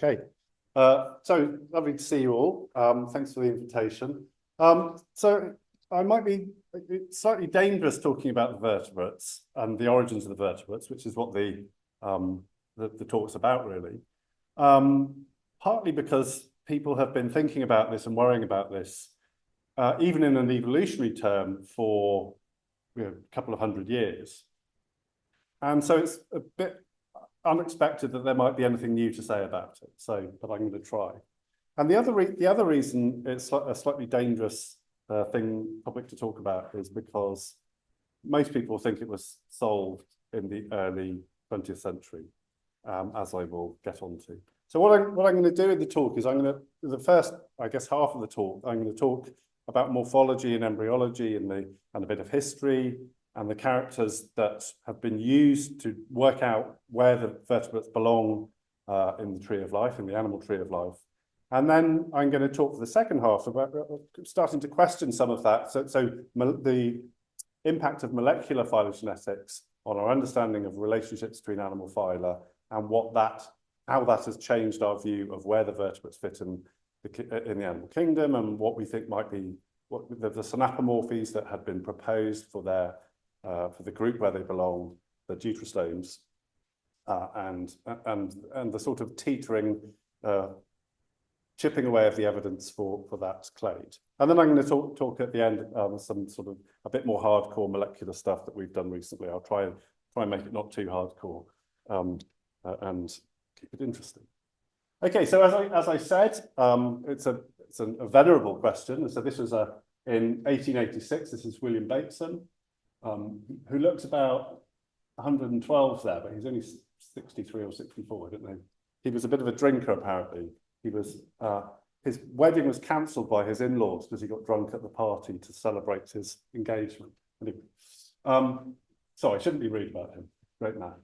Okay. So lovely to see you all. Thanks for the invitation. So I might be slightly dangerous talking about the vertebrates and the origins of the vertebrates, which is what the talk's about, really. Partly because people have been thinking about this and worrying about this, even in an evolutionary term, for a couple of hundred years. And so it's a bit unexpected that there might be anything new to say about it. So, but I'm going to try. And the other reason it's a slightly dangerous topic to talk about is because most people think it was solved in the early 20th century, as I will get onto. So what I'm going to do in the talk is the first, I guess, half of the talk, I'm going to talk about morphology and embryology and a bit of history and the characters that have been used to work out where the vertebrates belong in the tree of life, in the animal tree of life. And then I'm going to talk for the second half about starting to question some of that. So the impact of molecular phylogenetics on our understanding of relationships between animal phyla and how that has changed our view of where the vertebrates fit in the animal kingdom, and what we think might be the synapomorphies that have been proposed for the group where they belong, the deuterostomes, and the sort of teetering, chipping away of the evidence for that clade. And then I'm going to talk at the end some sort of a bit more hardcore molecular stuff that we've done recently. I'll try and make it not too hardcore and keep it interesting. Okay, so as I said, it's a venerable question. So this was in 1886. This is William Bateson, who looks about 112 there, but he's only 63 or 64. I don't know. He was a bit of a drinker, apparently. His wedding was cancelled by his in-laws because he got drunk at the party to celebrate his engagement. Anyway, so I shouldn't be rude about him. Great man.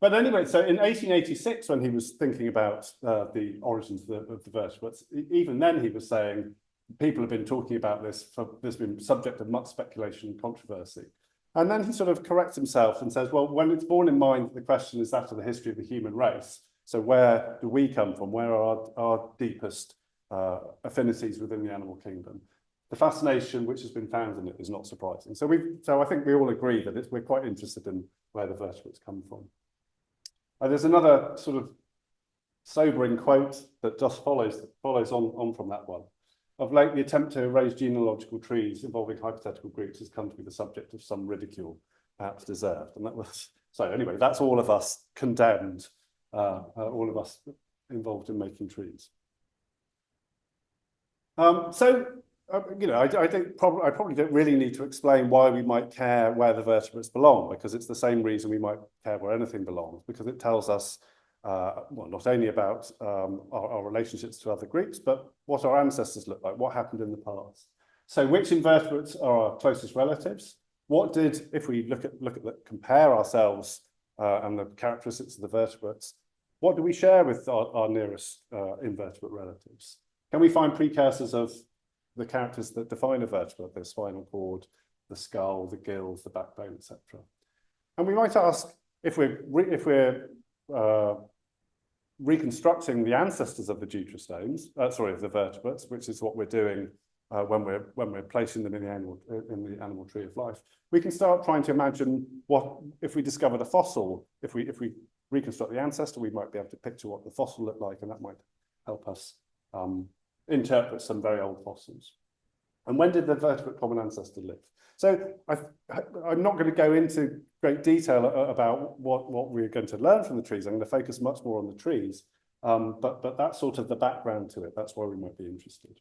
But anyway, so in 1886, when he was thinking about the origins of the vertebrates, even then he was saying people have been talking about this. There's been subject of much speculation and controversy. And then he sort of corrects himself and says, well, when it's borne in mind that the question is that of the history of the human race, so where do we come from? Where are our deepest affinities within the animal kingdom? The fascination which has been found in it is not surprising. So I think we all agree that we're quite interested in where the vertebrates come from. There's another sort of sobering quote that just follows on from that one. Of late, the attempt to erase genealogical trees involving hypothetical groups has come to be the subject of some ridicule, perhaps deserved. And that was, so anyway, that's all of us condemned, all of us involved in making trees. You know, I probably don't really need to explain why we might care where the vertebrates belong, because it's the same reason we might care where anything belongs, because it tells us, well, not only about our relationships to other groups, but what our ancestors look like, what happened in the past. So which invertebrates are our closest relatives? What did, if we compare ourselves and the characteristics of the vertebrates, what do we share with our nearest invertebrate relatives? Can we find precursors of the characters that define a vertebrate, the spinal cord, the skull, the gills, the backbone, etc.? And we might ask, if we're reconstructing the ancestors of the deuterostomes, of the vertebrates, which is what we're doing when we're placing them in the animal tree of life, we can start trying to imagine what if we discovered a fossil. If we reconstruct the ancestor, we might be able to picture what the fossil looked like, and that might help us interpret some very old fossils. And when did the vertebrate common ancestor live? So I'm not going to go into great detail about what we're going to learn from the trees. I'm going to focus much more on the trees, but that's sort of the background to it. That's why we might be interested.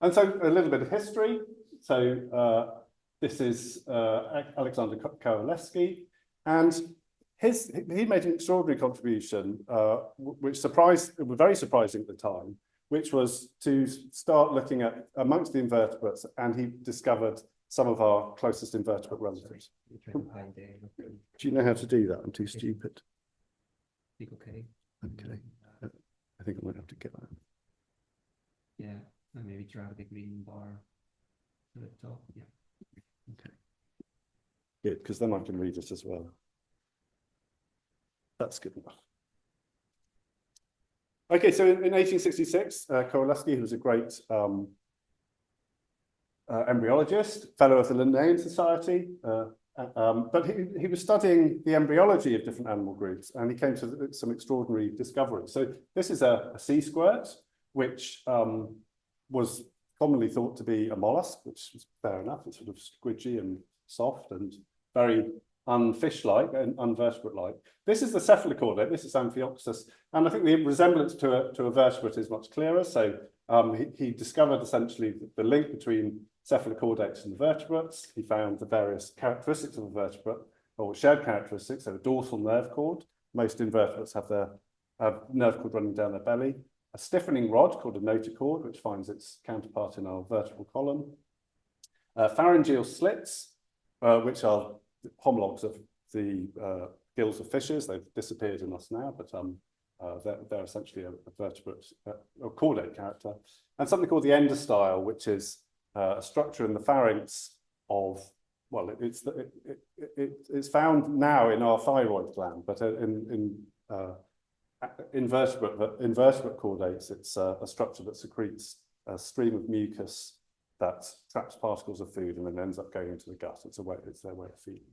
And so a little bit of history. So this is Alexander Kowalewski, and he made an extraordinary contribution, which was very surprising at the time, which was to start looking at amongst the invertebrates, and he discovered some of our closest invertebrate relatives. Do you know how to do that? I'm too stupid. Okay. Okay. I think I might have to get that. Yeah, and maybe drag the green bar to the top. Yeah. Okay. Good, because then I can read it as well. That's good enough. Okay, so in 1866, Kowalewski, who was a great embryologist, fellow of the Linnean Society, but he was studying the embryology of different animal groups, and he came to some extraordinary discoveries. So this is a sea squirt, which was commonly thought to be a mollusk, which is fair enough. It's sort of squidgy and soft and very unfish-like and unvertebrate-like. This is the cephalocordate. This is Amphioxus, and I think the resemblance to a vertebrate is much clearer. So he discovered essentially the link between cephalochordates and the vertebrates. He found the various characteristics of a vertebrate, or shared characteristics. So a dorsal nerve cord. Most invertebrates have their nerve cord running down their belly. A stiffening rod called a notochord, which finds its counterpart in our vertebral column. Pharyngeal slits, which are homologs of the gills of fishes. They've disappeared in us now, but they're essentially a vertebrate or chordate character. And something called the endostyle, which is a structure in the pharynx of, well, it's found now in our thyroid gland, but in invertebrate chordates, it's a structure that secretes a stream of mucus that traps particles of food and then ends up going into the gut. It's their way of feeding.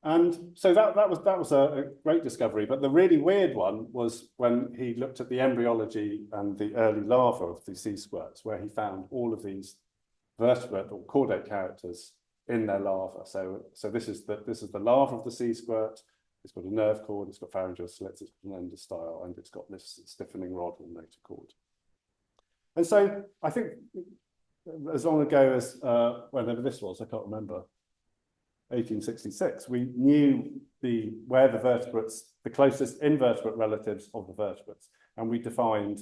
And so that was a great discovery. But the really weird one was when he looked at the embryology and the early larvae of the sea squirts, where he found all of these vertebrate or chordate characters in their larva. So this is the larva of the sea squirt. It's got a nerve cord, it's got pharyngeal slits, it's got an endostyle, and it's got this stiffening rod or notochord. And so I think as long ago as whenever this was, I can't remember, 1866, we knew where the vertebrates, the closest invertebrate relatives of the vertebrates, and we defined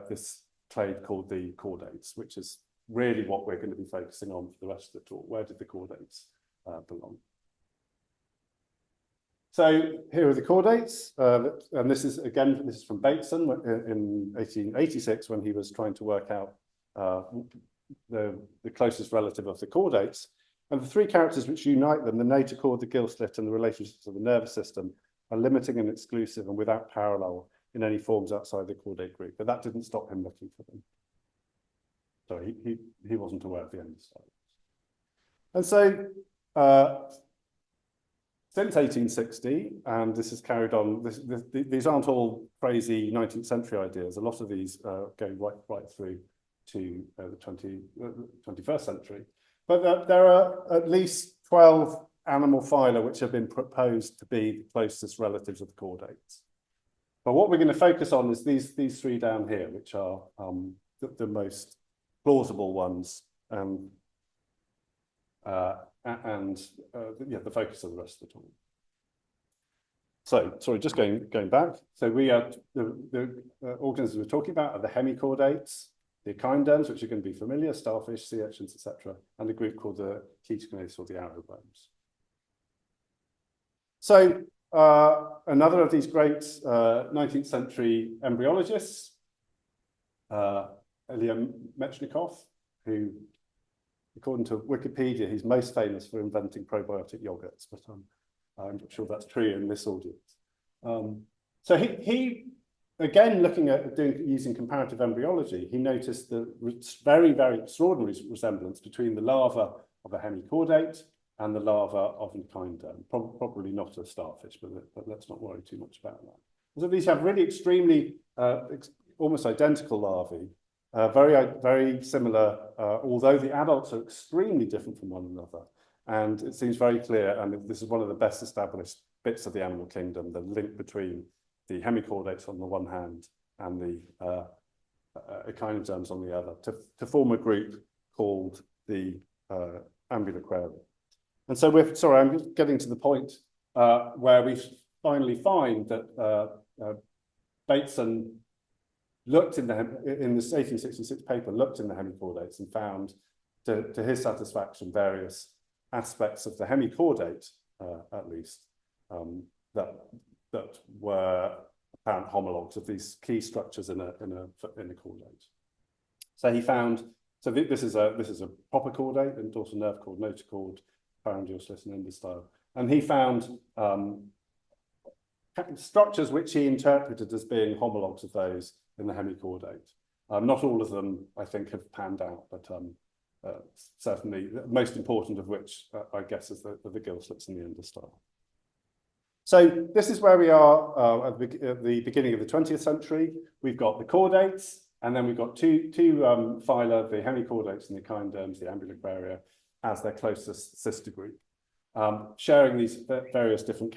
this clade called the chordates, which is really what we're going to be focusing on for the rest of the talk. Where did the chordates belong? So here are the chordates, and this is from Bateson in 1886 when he was trying to work out the closest relative of the chordates. And the three characters which unite them, the notochord, the gill slit, and the relationships of the nervous system, are limiting and exclusive and without parallel in any forms outside the chordate group. But that didn't stop him looking for them. So he wasn't aware of the endostyle. And so since 1860, and this is carried on, these aren't all crazy 19th century ideas. A lot of these go right through to the 21st century. But there are at least 12 animal phyla which have been proposed to be the closest relatives of the chordates. But what we're going to focus on is these three down here, which are the most plausible ones, and the focus of the rest of the talk. So, sorry, just going back. So we are the organisms we're talking about are the hemichordates, the echinoderms, which are going to be familiar, starfish, sea urchins, etc., and a group called the chaetogenes or the arrowworms. So another of these great 19th century embryologists, Ilya Mechnikov, who, according to Wikipedia, he's most famous for inventing probiotic yogurts, but I'm not sure that's true in this audience. So he again, looking at using comparative embryology, he noticed the very, very extraordinary resemblance between the larva of a hemichordate and the larva of an echinoderm. Probably not a starfish, but let's not worry too much about that. So these have really extremely, almost identical larvae, very similar, although the adults are extremely different from one another. And it seems very clear, and this is one of the best established bits of the animal kingdom, the link between the hemichordates on the one hand and the echinoderms on the other, to form a group called the Bilateria. And so I'm getting to the point where we finally find that Bateson looked in this 1866 paper, looked in the hemichordates and found, to his satisfaction, various aspects of the hemichordate, at least, that were apparent homologs of these key structures in a chordate. So he found, so this is a proper chordate, and dorsal nerve cord, notochord, pharyngeal slit, and endostyle. And he found structures which he interpreted as being homologs of those in the hemichordate. Not all of them, I think, have panned out, but certainly the most important of which, I guess, is the gill slits in the interstyle. So this is where we are at the beginning of the 20th century. We've got the chordates, and then we've got two phyla, the hemichordates and the echinoderms, the Bilateria, as their closest sister group, sharing these various different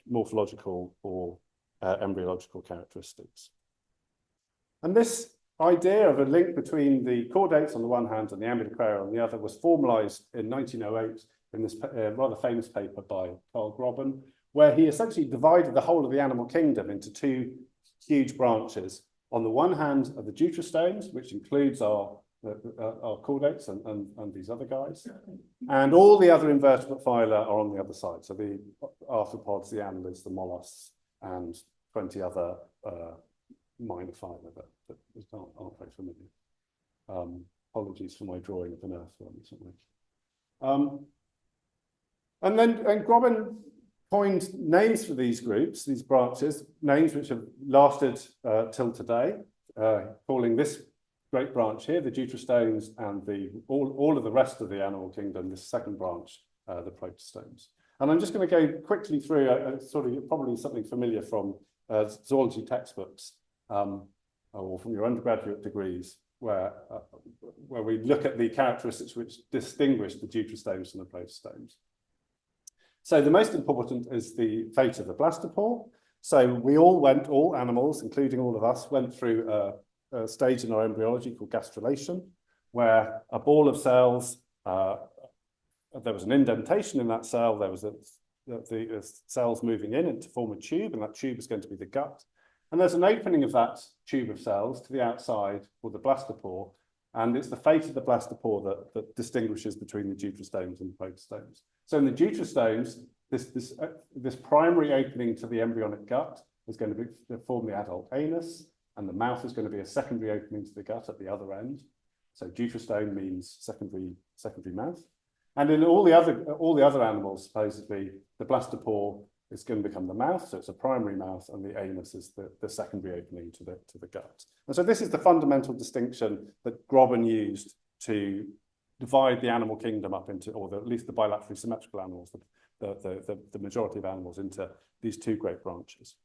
morphological or embryological characteristics. And this idea of a link between the chordates on the one hand and the Bilateria on the other was formalized in 1908 in this rather famous paper by Carl Groben, where he essentially divided the whole of the animal kingdom into two huge branches. On the one hand are the deuterostomes, which includes our chordates and these other guys, and all the other invertebrate phyla are on the other side. So the arthropods, the annelids, the mollusks, and 20 other minor phyla that aren't very familiar. Apologies for my drawing of an earthworm or something. And Groben coined names for these groups, these branches, names which have lasted till today, calling this great branch here, the deuterostomes, and all of the rest of the animal kingdom, this second branch, the protostomes. And I'm just going to go quickly through sort of probably something familiar from zoology textbooks or from your undergraduate degrees, where we look at the characteristics which distinguish the deuterostomes from the protostomes. So the most important is the fate of the blastopore. So we all animals, including all of us, went through a stage in our embryology called gastrulation, where a ball of cells, there was an indentation in that cell, there was the cells moving in to form a tube, and that tube is going to be the gut. And there's an opening of that tube of cells to the outside called the blastopore, and it's the fate of the blastopore that distinguishes between the deuterostomes and the protostomes. So in the deuterostomes, this primary opening to the embryonic gut is going to form the adult anus, and the mouth is going to be a secondary opening to the gut at the other end. So deuterostome means secondary mouth. And in all the other animals, supposedly, the blastopore is going to become the mouth, so it's a primary mouth, and the anus is the secondary opening to the gut. And so this is the fundamental distinction that Groben used to divide the animal kingdom up into, or at least the bilaterally symmetrical animals, the majority of animals, into these two great branches.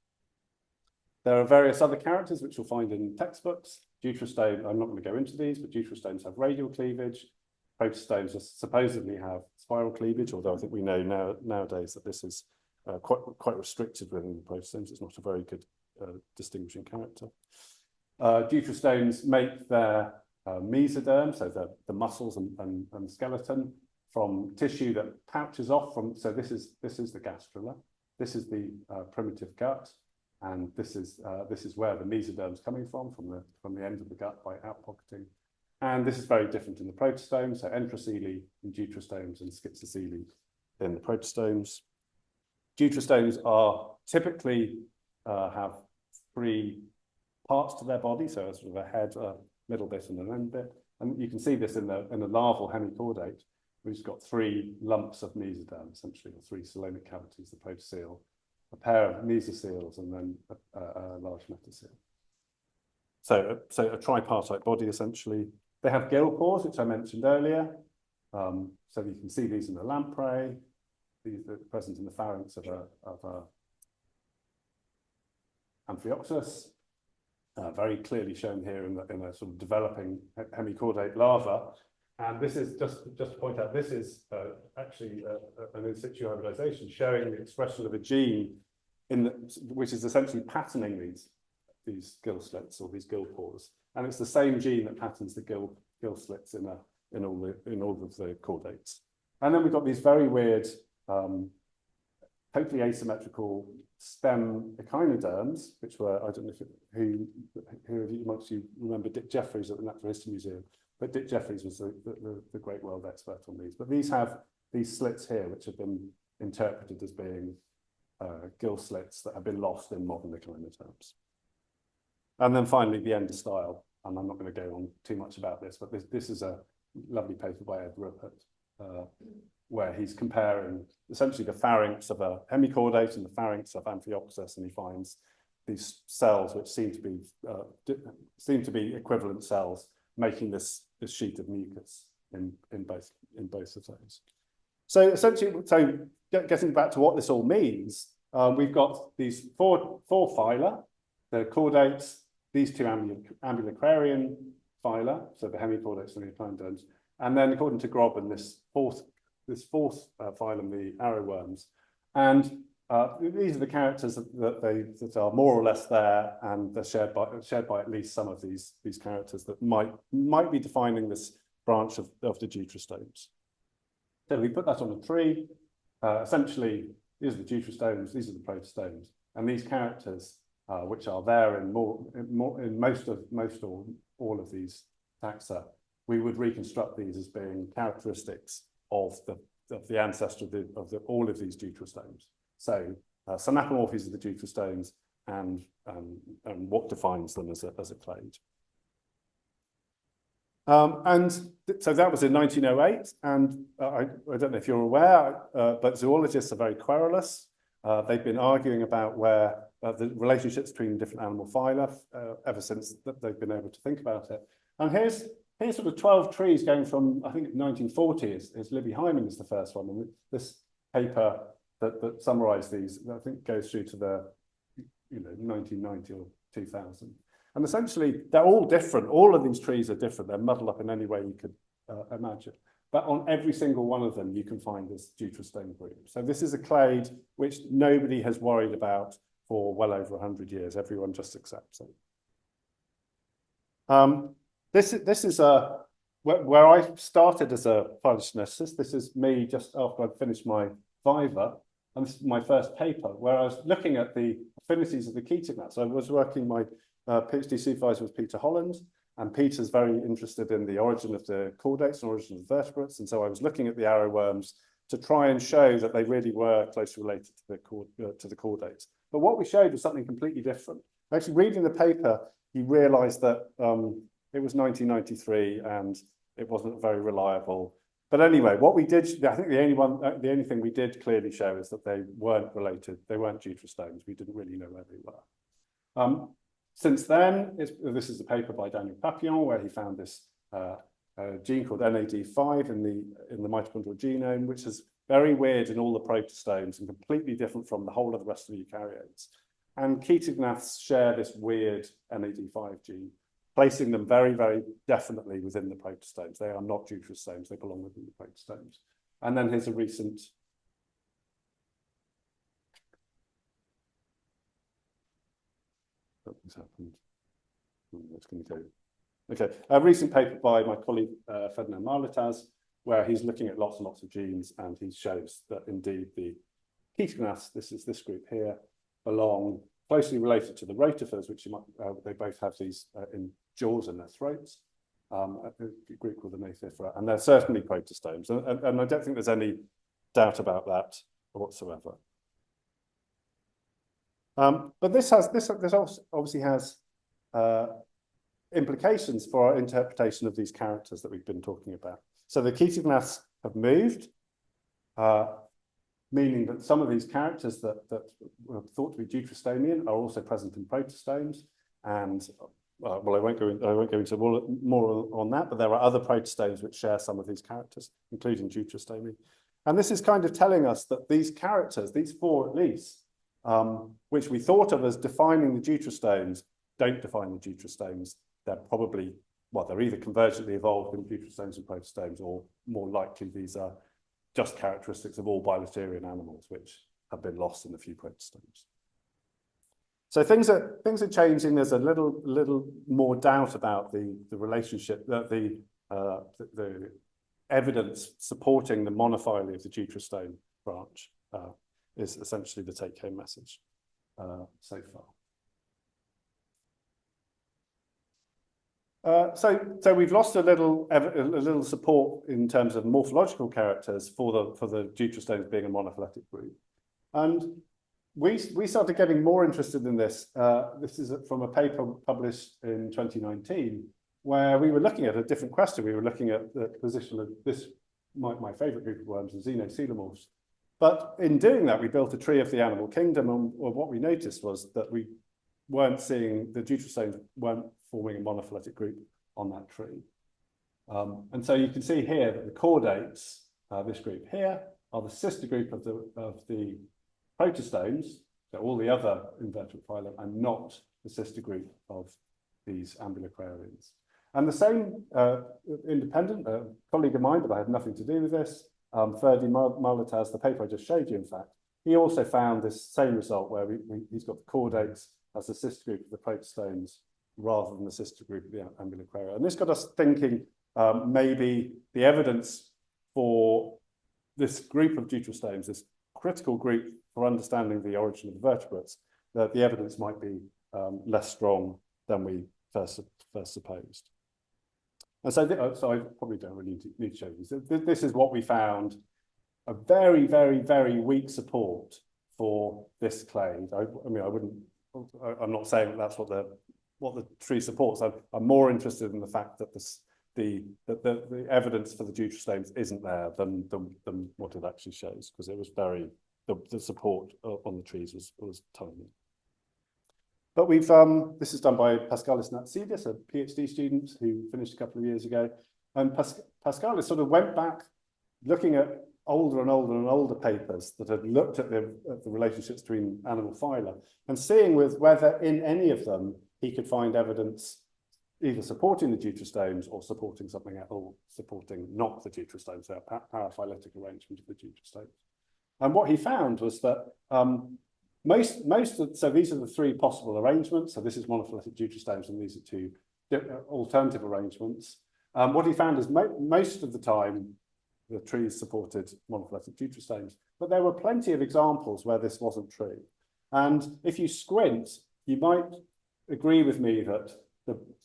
There are various other characters which you'll find in textbooks. Deuterostome, I'm not going to go into these, but deuterostomes have radial cleavage. Protostomes supposedly have spiral cleavage, although I think we know nowadays that this is quite restricted within the protostomes. It's not a very good distinguishing character. Deuterostomes make their mesoderm, so the muscles and skeleton, from tissue that pouches off from. So this is the gastrula. This is the primitive gut, and this is where the mesoderm is coming from the end of the gut by outpocketing. And this is very different in the protostomes. So enterocoeli in deuterostomes and schistocoeli in the protostomes. Deuterostomes are typically have three parts to their body, so sort of a head, a middle bit, and an end bit. And you can see this in the larval hemichordate, which has got three lumps of mesoderm, essentially, or three coelomic cavities, the protocoel, a pair of mesocoels, and then a large metacoel. So a tripartite body, essentially. They have gill pores, which I mentioned earlier. So you can see these in the lamprey. These are present in the pharynx of a Amphioxus, very clearly shown here in a sort of developing hemichordate larva. And this is just to point out, this is actually an in situ hybridization showing the expression of a gene which is essentially patterning these gill slits or these gill pores, and it's the same gene that patterns the gill slits in all of the chordates. And then we've got these very weird, totally asymmetrical stem echinoderms, which were, I don't know who of you amongst you remember Dick Jeffries at the Natural History Museum, but Dick Jeffries was the great world expert on these. But these have these slits here, which have been interpreted as being gill slits that have been lost in modern echinoderms. And then finally, the endostyle. And I'm not going to go on too much about this, but this is a lovely paper by Ed Ruppert, where he's comparing essentially the pharynx of a hemichordate and the pharynx of Amphioxus, and he finds these cells which seem to be equivalent cells, making this sheet of mucus in both of those. So essentially, getting back to what this all means, we've got these four phyla, the chordates, these two ambulacrarian phyla, so the hemichordates and the echinoderms, and then according to Grobben, this fourth phylum, the arrowworms, and these are the characters that are more or less there, and they're shared by at least some of these characters that might be defining this branch of the deuterostomes. So we put that on a tree. Essentially, these are the deuterostomes, these are the protostomes, and these characters, which are there in most or all of these taxa, we would reconstruct these as being characteristics of the ancestor of all of these deuterostomes. So some apomorphies of the deuterostomes and what defines them as a clade. And so that was in 1908, and I don't know if you're aware, but zoologists are very querulous. They've been arguing about where the relationships between different animal phyla ever since they've been able to think about it. And here's sort of 12 trees going from, I think, 1940 is Libby Hyman is the first one, and this paper that summarised these, I think, goes through to the 1990 or 2000. And essentially, they're all different. All of these trees are different. They're muddled up in any way you could imagine. But on every single one of them, you can find this deuterostome group. So this is a clade which nobody has worried about for well over 100 years. Everyone just accepts it. This is where I started as a phylogeneticist. This is me just after I'd finished my Viva, and this is my first paper, where I was looking at the affinities of the chaetognathes. I was working, my PhD supervisor was Peter Holland, and Peter's very interested in the origin of the chordates and origin of the vertebrates, and so I was looking at the arrowworms to try and show that they really were closely related to the chordates. But what we showed was something completely different. Actually, reading the paper, you realised that it was 1993 and it wasn't very reliable. But anyway, what we did, I think the only thing we did clearly show is that they weren't related. They weren't deuterostomes. We didn't really know where they were. Since then, this is a paper by Daniel Papillon, where he found this gene called NAD5 in the mitochondrial genome, which is very weird in all the protostomes and completely different from the whole of the rest of the eukaryotes. And chaetognathes share this weird NAD5 gene, placing them very, very definitely within the protostomes. They are not deuterostomes, they belong within the protostomes. And then here's a recent What's happened? What's going to go? Okay, a recent paper by my colleague Ferdinand Marlitas, where he's looking at lots and lots of genes, and he shows that indeed the chaetognathes, this is this group here, belong closely related to the rotifers, which you might, they both have these in jaws in their throats, a group called the Mathifera, and they're certainly protostomes, and I don't think there's any doubt about that whatsoever. But this obviously has implications for our interpretation of these characters that we've been talking about. So the chaetognathes have moved, meaning that some of these characters that were thought to be deuterostomian are also present in protostomes. And well, I won't go into more on that, but there are other protostomes which share some of these characters, including deuterostomia. And this is kind of telling us that these characters, these four at least, which we thought of as defining the deuterostomes, don't define the deuterostomes. They're probably, well, they're either convergently evolved in deuterostomes and protostomes, or more likely these are just characteristics of all bilaterian animals, which have been lost in a few protostomes. So things are changing. There's a little more doubt about the relationship, the evidence supporting the monophyly of the deuterostome branch is essentially the take-home message so far. So we've lost a little support in terms of morphological characters for the deuterostomes being a monophyletic group, and we started getting more interested in this. This is from a paper published in 2019, where we were looking at a different question. We were looking at the position of this my favourite group of worms, the xenocoelomorphs. But in doing that, we built a tree of the animal kingdom, and what we noticed was that we weren't seeing, the deuterostomes weren't forming a monophyletic group on that tree. And so you can see here that the chordates, this group here, are the sister group of the protostomes, so all the other invertebrate phylum, and not the sister group of these ambuloquarians. And the same independent colleague of mine, but I had nothing to do with this, Ferdi Marletas, the paper I just showed you, in fact, he also found this same result where he's got the chordates as the sister group of the protostomes rather than the sister group of the ambuloquaria. And this got us thinking maybe the evidence for this group of deuterostomes, this critical group for understanding the origin of the vertebrates, that the evidence might be less strong than we first supposed. And so, so I probably don't really need to show you. So this is what we found, a very, very, very weak support for this clade. I mean, I'm not saying that that's what the tree supports. I'm more interested in the fact that the evidence for the deuterostomes isn't there than what it actually shows, because it was very, the support on the trees was tiny. But we've, this is done by Pascalis Natsidis, a PhD student who finished a couple of years ago. And Pascalis sort of went back looking at older and older and older papers that had looked at the relationships between animal phyla and seeing whether in any of them he could find evidence either supporting the deuterostomes or supporting something else, or supporting not the deuterostomes, so a paraphyletic arrangement of the deuterostomes. And what he found was that so these are the three possible arrangements. So this is monophyletic deuterostomes, and these are two alternative arrangements. What he found is most of the time the trees supported monophyletic deuterostomes, but there were plenty of examples where this wasn't true. And if you squint, you might agree with me that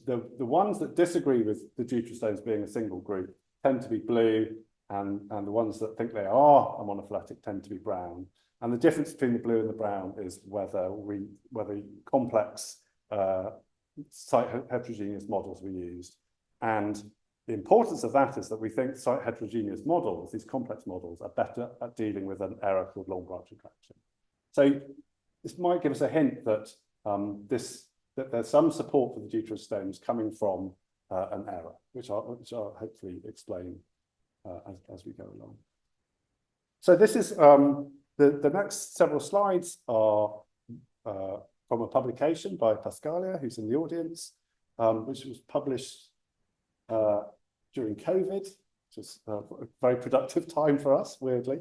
the ones that disagree with the deuterostomes being a single group tend to be blue, and the ones that think they are a monophyletic tend to be brown. And the difference between the blue and the brown is whether complex site heterogeneous models were used. And the importance of that is that we think site heterogeneous models, these complex models, are better at dealing with an error called long branch attraction. So this might give us a hint that that there's some support for the deuterostomes coming from an error, which I'll hopefully explain as we go along. So this is the next several slides are from a publication by Pascalia, who's in the audience, which was published during COVID, which was a very productive time for us, weirdly.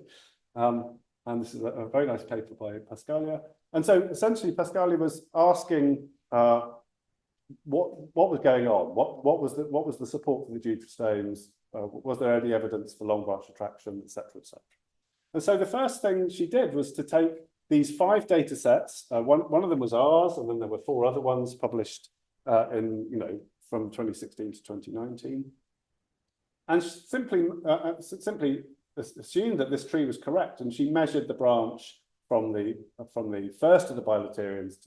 And this is a very nice paper by Pascalia. And so essentially Pascalia was asking what was going on? What was the support for the deuterostomes? Was there any evidence for long branch attraction, et cetera, et cetera? And so the first thing she did was to take these 5 data sets. One of them was ours, and then there were 4 other ones published from 2016 to 2019. And simply assumed that this tree was correct, and she measured the branch from the first of the bilaterians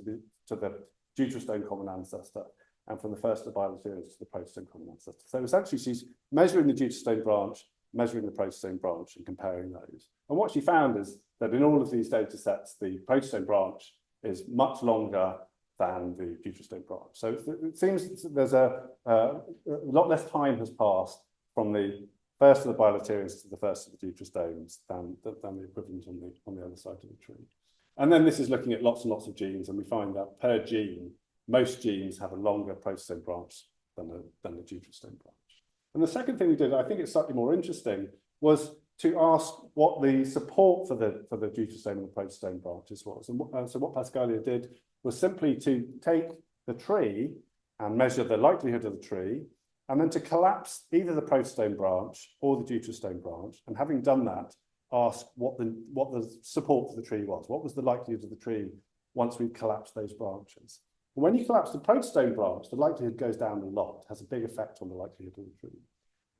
to the deuterostome common ancestor, and from the first of the bilaterians to the protostome common ancestor. So essentially, she's measuring the deuterostome branch, measuring the protostome branch, and comparing those. And what she found is that in all of these data sets, the protostome branch is much longer than the deuterostome branch. So it seems there's a lot less time has passed from the first of the bilaterians to the first of the deuterostomes than the equivalent on the other side of the tree. And then this is looking at lots and lots of genes, and we find that per gene, most genes have a longer protostome branch than the deuterostome branch. And the second thing we did, I think it's slightly more interesting, was to ask what the support for the deuterostome and the protostome branches was. And so what Pascalia did was simply to take the tree and measure the likelihood of the tree, and then to collapse either the protostome branch or the deuterostome branch. And having done that, ask what the support for the tree was. What was the likelihood of the tree once we've collapsed those branches? And when you collapse the protostome branch, the likelihood goes down a lot. It has a big effect on the likelihood of the tree.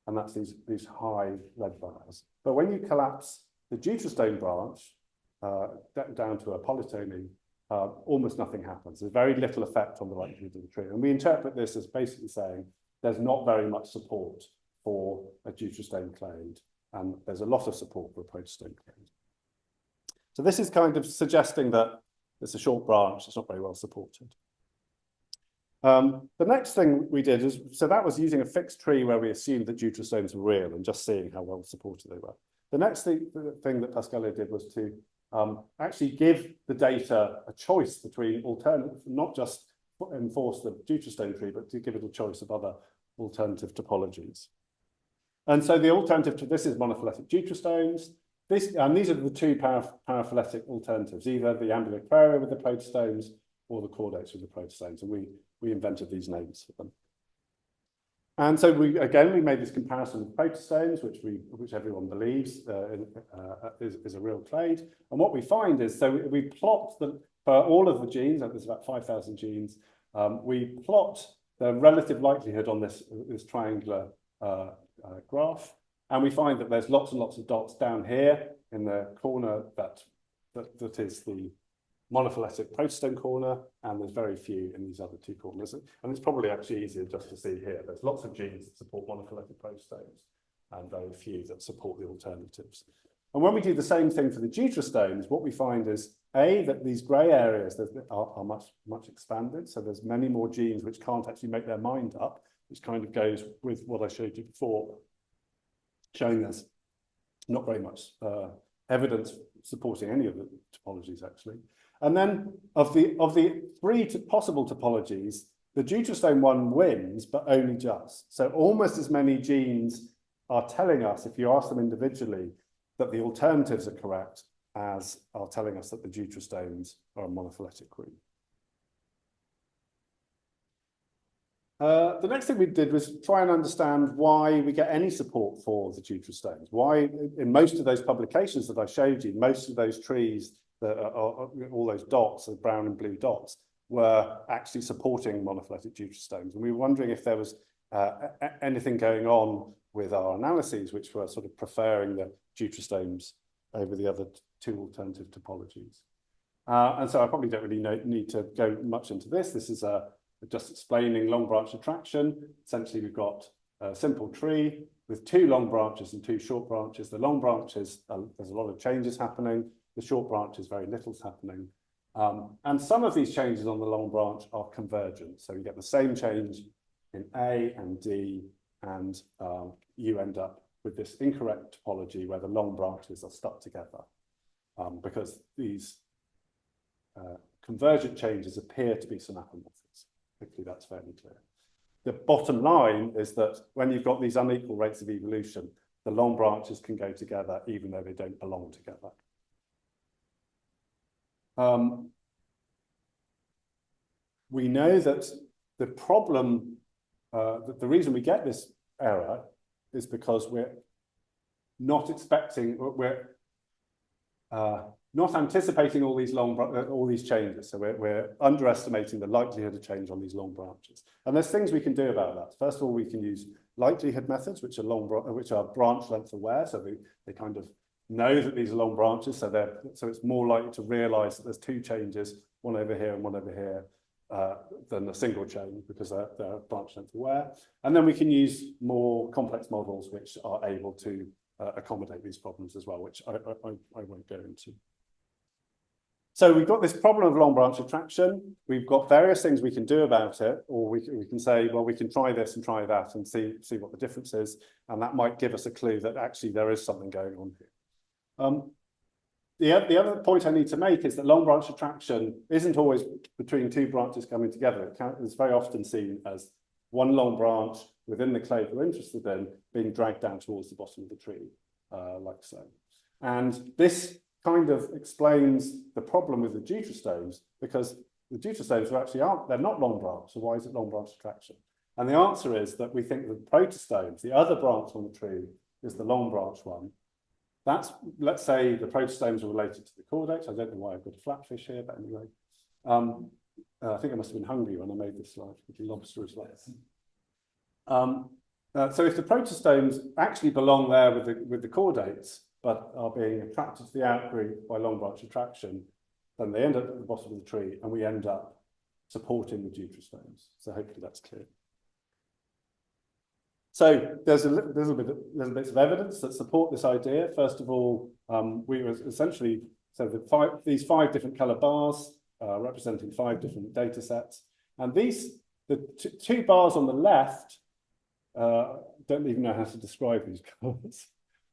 And that's these high red bars. But when you collapse the deuterostome branch down to a polytomy, almost nothing happens. There's very little effect on the likelihood of the tree. And we interpret this as basically saying there's not very much support for a deuterostome clade and there's a lot of support for a protostome clade. So this is kind of suggesting that it's a short branch, it's not very well supported. The next thing we did is, so that was using a fixed tree where we assumed that deuterostomes were real and just seeing how well supported they were. The next thing that Pascalia did was to actually give the data a choice between alternatives, not just enforce the deuterostome tree, but to give it a choice of other alternative topologies. And so the alternative to this is monophyletic deuterostomes. These are the two paraphyletic alternatives, either the Bilateria with the protostomes or the chordates with the protostomes. And we invented these names for them. And so we made this comparison with protostomes, which everyone believes is a real clade. And what we find is, so we plot for all of the genes, and there's about 5,000 genes, we plot the relative likelihood on this triangular graph. And we find that there's lots and lots of dots down here in the corner that is the monophyletic protostome corner, and there's very few in these other two corners. And it's probably actually easier just to see here. There's lots of genes that support monophyletic protostomes and very few that support the alternatives. And when we do the same thing for the deuterostomes, what we find is, that these grey areas are much expanded. So there's many more genes which can't actually make their mind up, which kind of goes with what I showed you before, showing there's not very much evidence supporting any of the topologies, actually. And then of the three possible topologies, the deuterostome one wins, but only just. So almost as many genes are telling us, if you ask them individually, that the alternatives are correct, as are telling us that the deuterostomes are a monophyletic group. The next thing we did was try and understand why we get any support for the deuterostomes. Why, in most of those publications that I showed you, most of those trees, all those dots, the brown and blue dots, were actually supporting monophyletic deuterostomes. And we were wondering if there was anything going on with our analyses, which were sort of preferring the deuterostomes over the other two alternative topologies. And so I probably don't really need to go much into this. This is just explaining long branch attraction. Essentially, we've got a simple tree with two long branches and two short branches. The long branches, there's a lot of changes happening. The short branches, very little's happening. And some of these changes on the long branch are convergent. So you get the same change in A and D, and you end up with this incorrect topology where the long branches are stuck together because these convergent changes appear to be synapomorphics. Hopefully that's fairly clear. The bottom line is that when you've got these unequal rates of evolution, the long branches can go together even though they don't belong together. We know that the problem, that the reason we get this error is because we're not expecting, we're not anticipating all these changes. So we're underestimating the likelihood of change on these long branches. And there's things we can do about that. First of all, we can use likelihood methods, which are branch length aware. So they kind of know that these are long branches. So it's more likely to realize that there's two changes, one over here and one over here, than a single chain because they're branch length aware. And then we can use more complex models which are able to accommodate these problems as well, which I won't go into. So we've got this problem of long branch attraction. We've got various things we can do about it, or we can say, well, we can try this and try that and see what the difference is. And that might give us a clue that actually there is something going on here. The other point I need to make is that long branch attraction isn't always between two branches coming together. It's very often seen as one long branch within the clade we're interested in being dragged down towards the bottom of the tree, like so. And this kind of explains the problem with the deuterostomes, because the deuterostomes they're not long branch, so why is it long branch attraction? And the answer is that we think the protostomes, the other branch on the tree, is the long branch one. Let's say the protostomes are related to the chordates. I don't know why I've got a flatfish here, but anyway. I think I must have been hungry when I made this slide, with the lobster as well. So if the protostomes actually belong there with the chordates, but are being attracted to the outgroup by long branch attraction, then they end up at the bottom of the tree, and we end up supporting the deuterostomes. So hopefully that's clear. So there's a little bits of evidence that support this idea. First of all, we were essentially, so these five different color bars representing 5 different data sets. And the two bars on the left, don't even know how to describe these colors,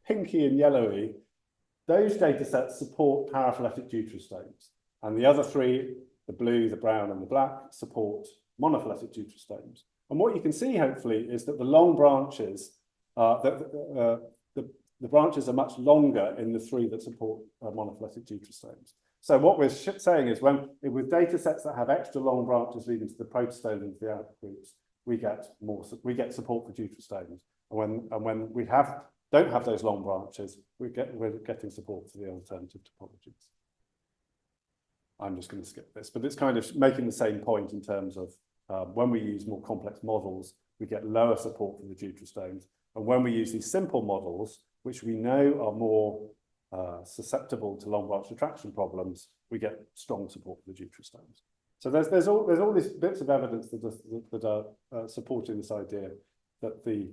pinky and yellowy, those data sets support paraphyletic deuterostomes. And the other 3, the blue, the brown, and the black, support monophyletic deuterostomes. And what you can see, hopefully, is that the long branches, the branches are much longer in the 3 that support monophyletic deuterostomes. So what we're saying is with data sets that have extra long branches leading to the protostomes and the outgroups, we get support for deuterostomes. And when we don't have those long branches, we're getting support for the alternative topologies. I'm just going to skip this, but it's kind of making the same point in terms of when we use more complex models, we get lower support for the deuterostomes. And when we use these simple models, which we know are more susceptible to long branch attraction problems, we get strong support for the deuterostomes. So there's all these bits of evidence that are supporting this idea that the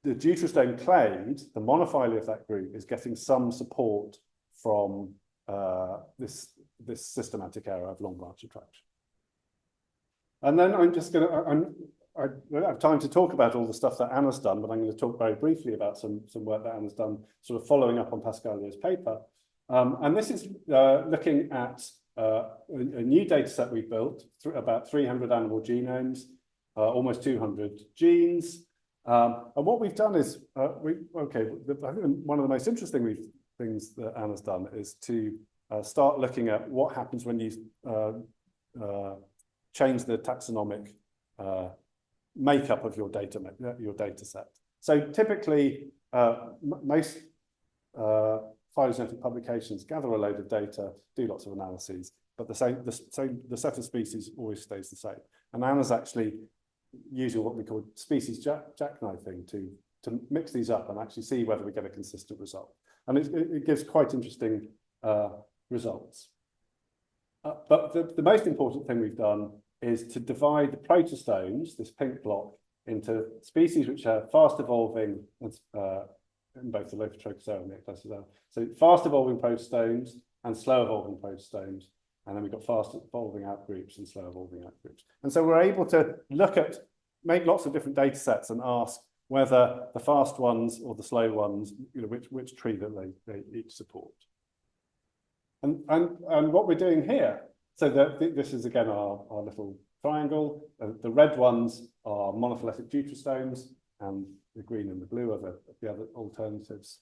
deuterostome clade, the monophyly of that group, is getting some support from this systematic error of long branch attraction. And then I don't have time to talk about all the stuff that Anna's done, but I'm going to talk very briefly about some work that Anna's done, sort of following up on Pascalio's paper. And this is looking at a new data set we built, about 300 animal genomes, almost 200 genes. And what we've done is, I think one of the most interesting things that Anna's done is to start looking at what happens when you change the taxonomic makeup of your data set. So typically, most phylogenetic publications gather a load of data, do lots of analyses, but the set of species always stays the same. And Anna's actually using what we call species jackknifing to mix these up and actually see whether we get a consistent result. And it gives quite interesting results. But the most important thing we've done is to divide the protostomes, this pink block, into species which are fast evolving in both the Lophotrochozoa and the Ecdysozoa. So fast evolving protostomes and slow evolving protostomes. And then we've got fast evolving outgroups and slow evolving outgroups. And so we're able to make lots of different data sets and ask whether the fast ones or the slow ones, which tree that they each support. And what we're doing here, so this is again our little triangle. The red ones are monophyletic deuterostomes, and the green and the blue are the other alternatives.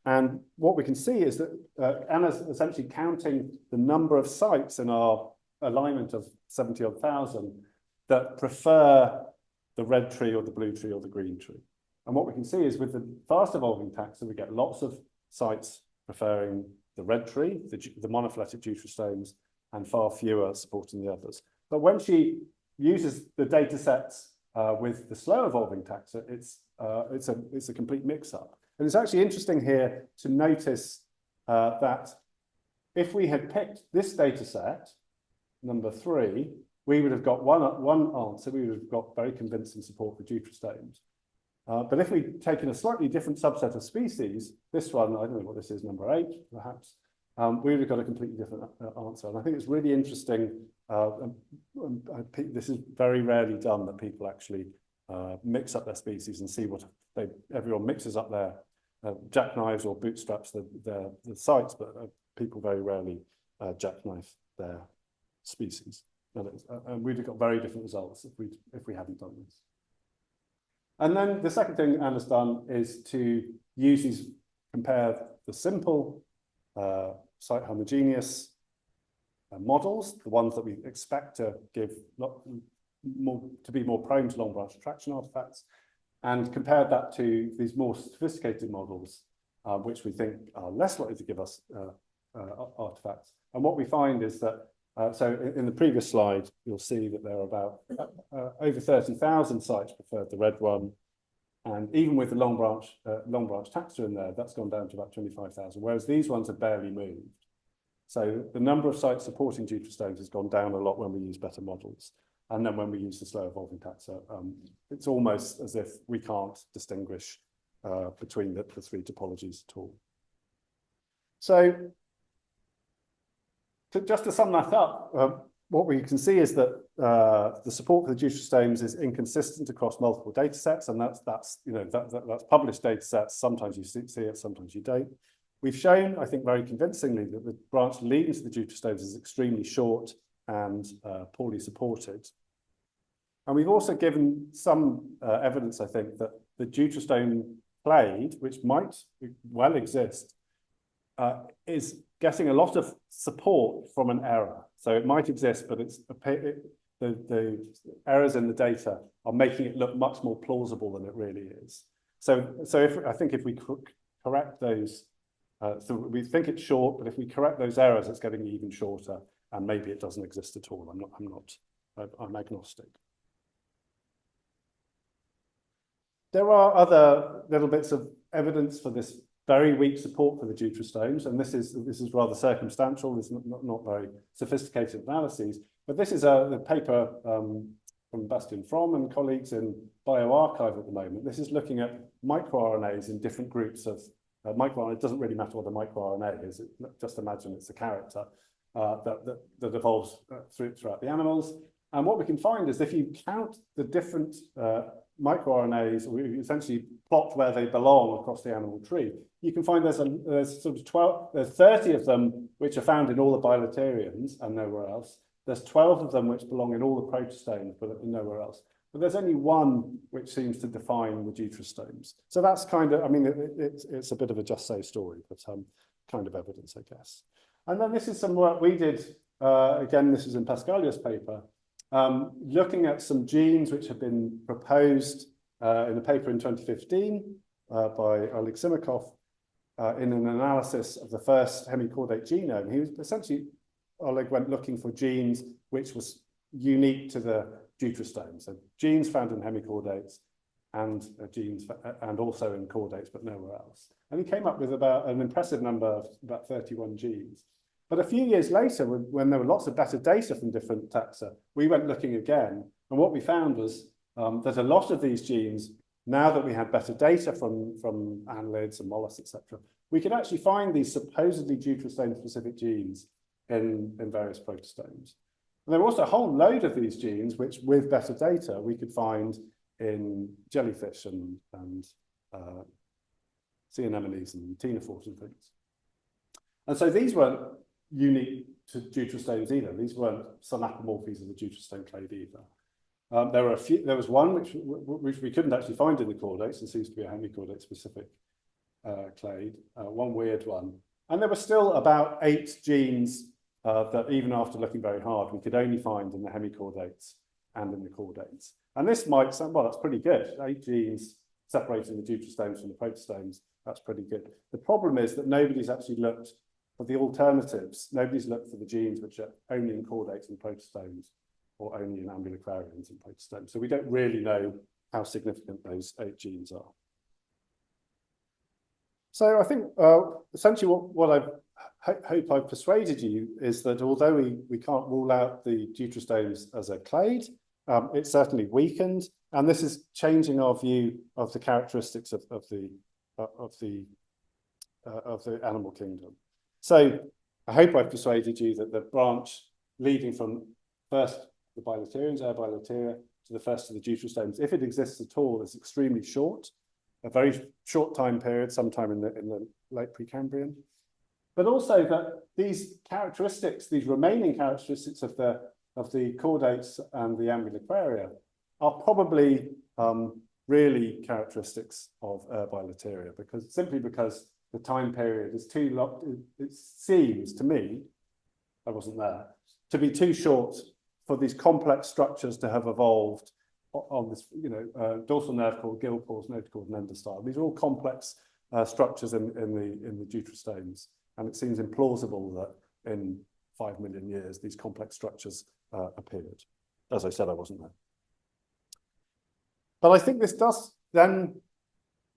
And what we can see is that Anna's essentially counting the number of sites in our alignment of 70-odd thousand that prefer the red tree or the blue tree or the green tree. And what we can see is with the fast evolving taxa, we get lots of sites preferring the red tree, the monophyletic deuterostomes, and far fewer supporting the others. But when she uses the data sets with the slow evolving taxa, it's a complete mix-up. And it's actually interesting here to notice that if we had picked this data set, number 3, we would have got one answer. We would have got very convincing support for deuterostomes. But if we'd taken a slightly different subset of species, this one, I don't know what this is, number 8, perhaps, we would have got a completely different answer. And I think it's really interesting. This is very rarely done, that people actually mix up their species and see what everyone mixes up their jackknives or bootstraps the sites, but people very rarely jackknife their species. And we'd have got very different results if we hadn't done this. And then the second thing Anna's done is to compare the simple site homogeneous models, the ones that we expect to be more prone to long branch attraction artifacts, and compared that to these more sophisticated models, which we think are less likely to give us artifacts. And what we find is that, so in the previous slide, you'll see that there are about over 30,000 sites preferred the red one. And even with the long branch taxa in there, that's gone down to about 25,000, whereas these ones have barely moved. So the number of sites supporting deuterostomes has gone down a lot when we use better models. And then when we use the slow evolving taxa, it's almost as if we can't distinguish between the three topologies at all. So just to sum that up, what we can see is that the support for the deuterostomes is inconsistent across multiple data sets, and that's published data sets. Sometimes you see it, sometimes you don't. We've shown, I think, very convincingly that the branch leading to the deuterostomes is extremely short and poorly supported. And we've also given some evidence, I think, that the deuterostome clade, which might well exist, is getting a lot of support from an error. So it might exist, but the errors in the data are making it look much more plausible than it really is. So I think if we correct those, so we think it's short, but if we correct those errors, it's getting even shorter, and maybe it doesn't exist at all. I'm agnostic. There are other little bits of evidence for this very weak support for the deuterostomes, and this is rather circumstantial. It's not very sophisticated analyses, but this is a paper from Bastian Fromm and colleagues in bioRxiv at the moment. This is looking at microRNAs in different groups of microRNA. It doesn't really matter what a microRNA is. Just imagine it's a character that evolves throughout the animals. And what we can find is if you count the different microRNAs, or you essentially plot where they belong across the animal tree, you can find there's sort of 30 of them which are found in all the bilaterians and nowhere else. There's 12 of them which belong in all the protostomes, but nowhere else. But there's only one which seems to define the deuterostomes. So that's kind of, I mean, it's a bit of a just so story, but kind of evidence, I guess. And then this is some work we did. Again, this is in Pascalia's paper, looking at some genes which have been proposed in a paper in 2015 by Oleg Simikov in an analysis of the first hemichordate genome. He was essentially, Oleg went looking for genes which was unique to the deuterostome. So genes found in hemichordates and genes and also in chordates, but nowhere else. And he came up with about an impressive number of about 31 genes. But a few years later, when there were lots of better data from different taxa, we went looking again. And what we found was that a lot of these genes, now that we had better data from annelids and mollusks, etc., we could actually find these supposedly deuterostome-specific genes in various protostomes. And there were also a whole load of these genes, which with better data, we could find in jellyfish and sea anemones and ctenophores and things. And so these weren't unique to deuterostomes either. These weren't synapomorphies of the deuterostome clade either. There was one which we couldn't actually find in the chordates. It seems to be a hemichordate specific clade, one weird one. And there were still about 8 genes that even after looking very hard, we could only find in the hemichordates and in the chordates. And this might sound, well, that's pretty good. 8 genes separating the deuterostomes from the protostomes, that's pretty good. The problem is that nobody's actually looked for the alternatives. Nobody's looked for the genes which are only in chordates and protostomes, or only in ambulacrarians and protostomes. So we don't really know how significant those 8 genes are. So I think essentially what I hope I've persuaded you is that although we can't rule out the deuterostomes as a clade, it's certainly weakened, and this is changing our view of the characteristics of the animal kingdom. So I hope I've persuaded you that the branch leading from first the bilaterians, bilateria, to the first of the deuterostomes, if it exists at all, is extremely short, a very short time period, sometime in the late Precambrian. But also that these characteristics, these remaining characteristics of the chordates and the ambulacraria are probably really characteristics of bilateria, simply because the time period is too long. It seems to me, I wasn't there, to be too short for these complex structures to have evolved on this, dorsal nerve cord, gill pores, notochord, and endostyle. These are all complex structures in the deuterostomes, and it seems implausible that in 5 million years these complex structures appeared. As I said, I wasn't there. But I think this does then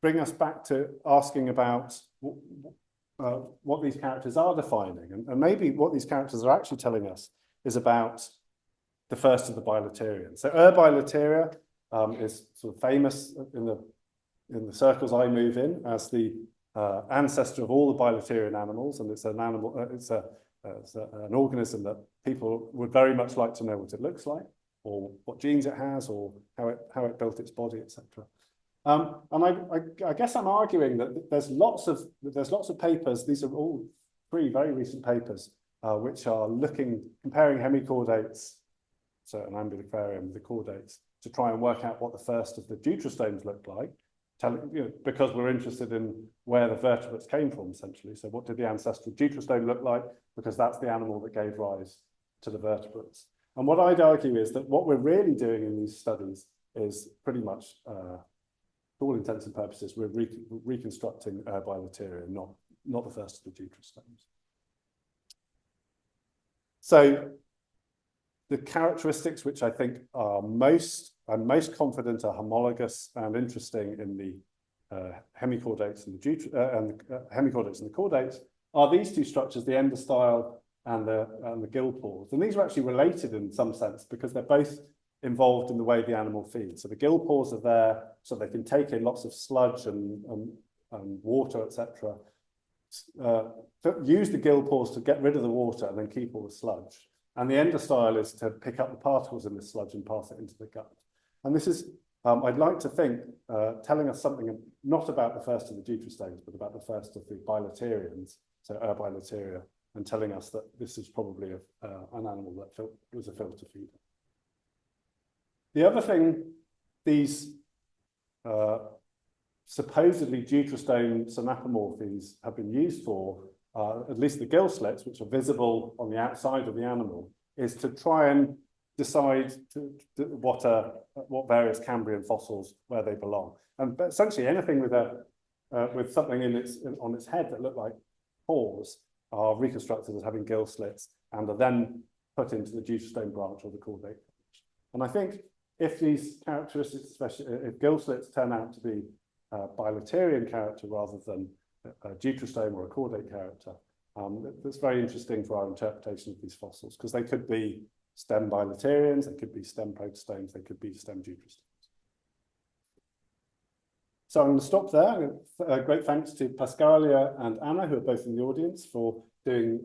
bring us back to asking about what these characters are defining, and maybe what these characters are actually telling us is about the first of the bilaterians. So Bilateria is sort of famous in the circles I move in as the ancestor of all the bilaterian animals, and it's an animal. It's an organism that people would very much like to know what it looks like, or what genes it has, or how it built its body, etc. And I guess I'm arguing that there's lots of papers. These are all 3 very recent papers which are comparing hemichordates, so an Bilateria with the chordates, to try and work out what the first of the deuterostomes looked like. Because we're interested in where the vertebrates came from, essentially. So what did the ancestral deuterostome look like? Because that's the animal that gave rise to the vertebrates. And what I'd argue is that what we're really doing in these studies is pretty much, for all intents and purposes, we're reconstructing Bilateria, not the first of the deuterostomes. So the characteristics which I think are I'm most confident are homologous and interesting in the hemichordates and the hemichordates and the chordates are these 2 structures, the endostyle and the gill pores. And these are actually related in some sense because they're both involved in the way the animal feeds. So the gill pores are there so they can take in lots of sludge and water, etc. Use the gill pores to get rid of the water and then keep all the sludge. And the endostyle is to pick up the particles in the sludge and pass it into the gut. And this is, I'd like to think, telling us something not about the first of the deuterostomes, but about the first of the bilaterians, so Bilateria, and telling us that this is probably an animal that was a filter feeder. The other thing these supposedly deuterostome synapomorphies have been used for, at least the gill slits, which are visible on the outside of the animal, is to try and decide what various Cambrian fossils, where they belong. And essentially anything with something on its head that look like paws are reconstructed as having gill slits and are then put into the deuterostome branch or the chordate branch. And I think if these characteristics, especially if gill slits turn out to be a bilaterian character rather than a deuterostome or a chordate character, that's very interesting for our interpretation of these fossils, because they could be stem bilaterians, they could be stem protostomes, they could be stem deuterostomes. So I'm going to stop there. Great thanks to Pascalia and Anna, who are both in the audience, for doing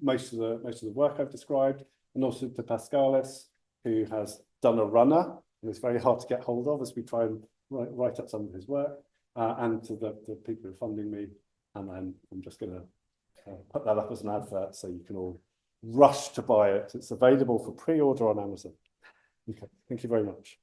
most of the work I've described, and also to Pascalis, who has done a runner, and it's very hard to get hold of as we try and write up some of his work, and to the people who are funding me. And then I'm just going to put that up as an advert so you can all rush to buy it. It's available for pre-order on Amazon. Okay, thank you very much.